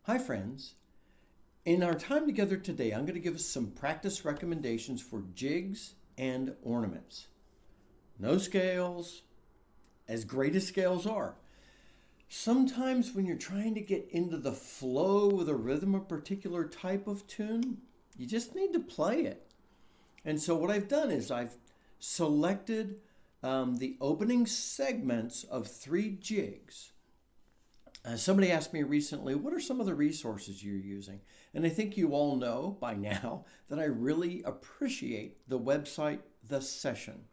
Hi friends. In our time together today, I'm going to give us some practice recommendations for jigs and ornaments. No scales, as great as scales are. Sometimes when you're trying to get into the flow with a rhythm of a particular type of tune, you just need to play it. And so what I've done is I've selected the opening segments of 3 jigs. Somebody asked me recently, what are some of the resources you're using? And I think you all know by now that I really appreciate the website, The Session.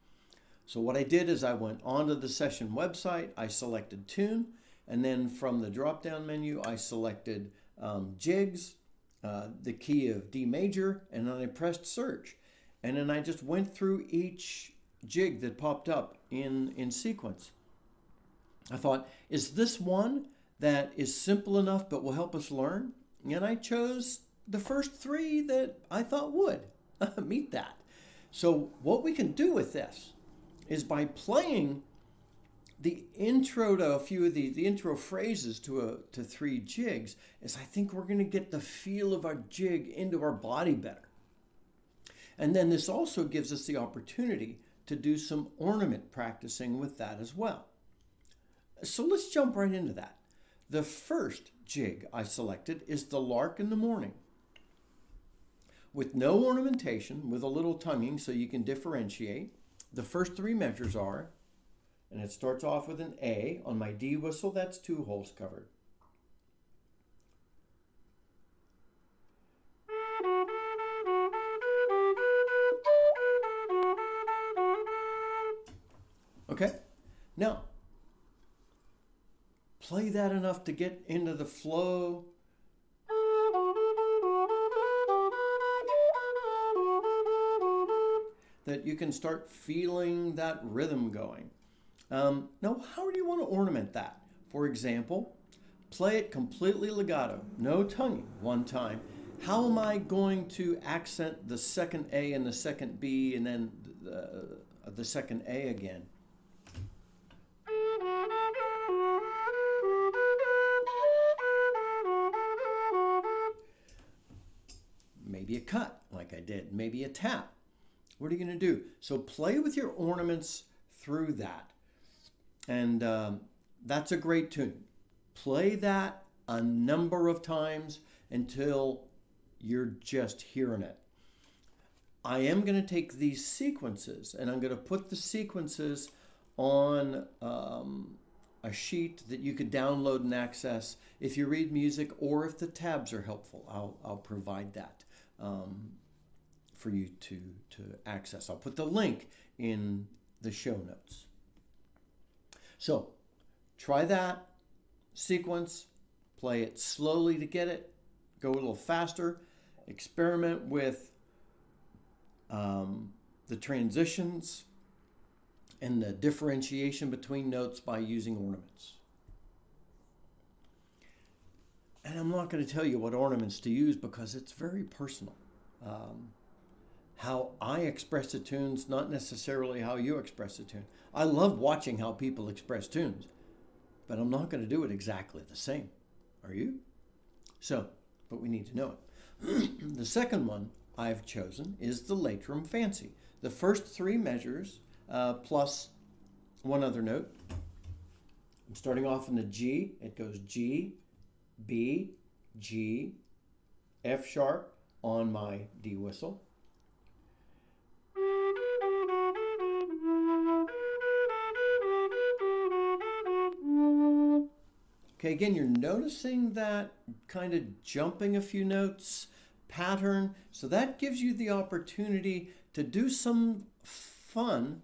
So what I did is I went onto the Session website, I selected tune, and then from the drop-down menu, I selected jigs, the key of D major, and then I pressed search. And then I just went through each jig that popped up in sequence. I thought, is this one that is simple enough but will help us learn? And I chose the first 3 that I thought would meet that. So what we can do with this is by playing the intro to a few of the intro phrases to 3 jigs, is I think we're going to get the feel of our jig into our body better. And then this also gives us the opportunity to do some ornament practicing with that as well. So let's jump right into that. The first jig I selected is the Lark in the Morning. With no ornamentation, with a little tonguing so you can differentiate, the first 3 measures are, and it starts off with an A. On my D whistle, that's 2 holes covered. Okay, now play that enough to get into the flow. That you can start feeling that rhythm going. Now, how do you want to ornament that? For example, play it completely legato, no tonguing one time. How am I going to accent the second A and the second B and then the second A again? Maybe a cut, like I did. Maybe a tap. What are you going to do? So play with your ornaments through that. And that's a great tune. Play that a number of times until you're just hearing it. I am going to take these sequences and I'm going to put the sequences on a sheet that you could download and access if you read music, or if the tabs are helpful, I'll provide that for you to access. I'll put the link in the show notes. So try that sequence, play it slowly to get it, go a little faster, experiment with the transitions and the differentiation between notes by using ornaments. And I'm not going to tell you what ornaments to use because it's very personal. How I express the tunes, not necessarily how you express the tune. I love watching how people express tunes, but I'm not going to do it exactly the same. Are you? So, but we need to know it. The second one I've chosen is the Leitrim Fancy. The first 3 measures plus one other note. I'm starting off in the G. It goes G, B, G, F sharp on my D whistle. Okay, again, you're noticing that kind of jumping a few notes pattern. So that gives you the opportunity to do some fun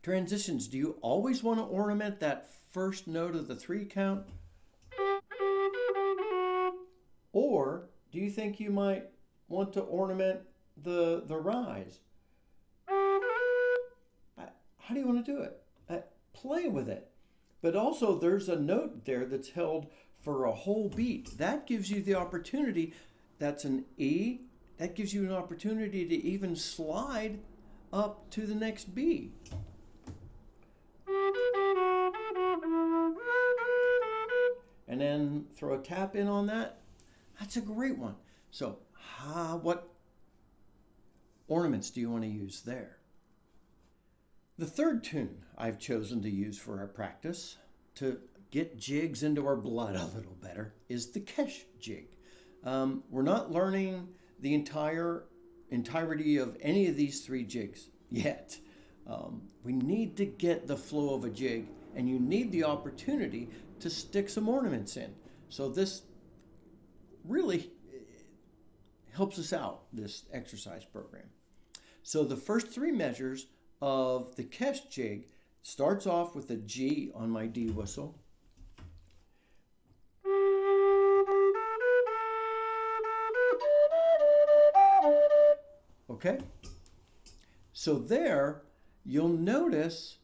transitions. Do you always want to ornament that first note of the 3 count? Or do you think you might want to ornament the rise? How do you want to do it? Play with it. But also there's a note there that's held for a whole beat. That gives you the opportunity, that's an E, that gives you an opportunity to even slide up to the next B. and then throw a tap in on that. That's a great one. So what ornaments do you want to use there? The third tune I've chosen to use for our practice to get jigs into our blood a little better is the Kesh jig. We're not learning the entirety of any of these three jigs yet. We need to get the flow of a jig, and you need the opportunity to stick some ornaments in. So this really helps us out, this exercise program. So the first three measures of the Kesh jig starts off with a G on my D whistle. Okay? So there, you'll notice,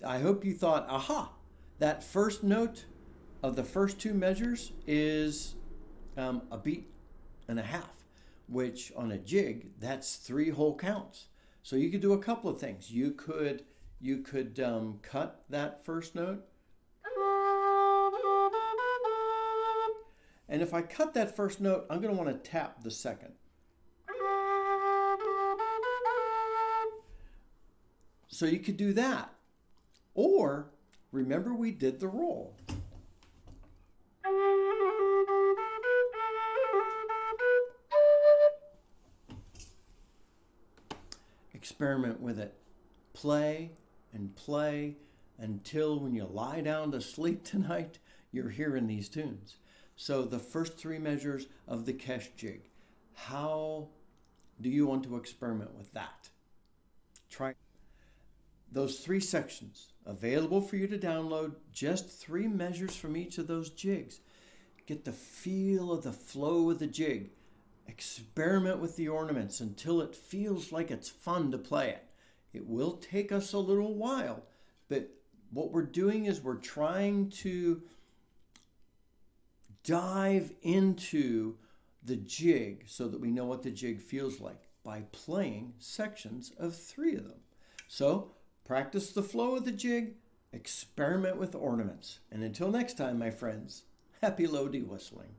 I hope you thought, aha, that first note of the first two measures is a beat and a half, which on a jig, that's 3 whole counts. So you could do a couple of things. You could cut that first note. And if I cut that first note, I'm going to want to tap the second. So you could do that. Or, remember we did the roll. Experiment with it. Play and play until when you lie down to sleep tonight, you're hearing these tunes. So the first 3 measures of the Kesh jig. How do you want to experiment with that? Try those 3 sections available for you to download, just 3 measures from each of those jigs. Get the feel of the flow of the jig. Experiment with the ornaments until it feels like it's fun to play it. It will take us a little while, but what we're doing is we're trying to dive into the jig so that we know what the jig feels like by playing sections of 3 of them. So practice the flow of the jig, experiment with ornaments. And until next time, my friends, happy low D whistling.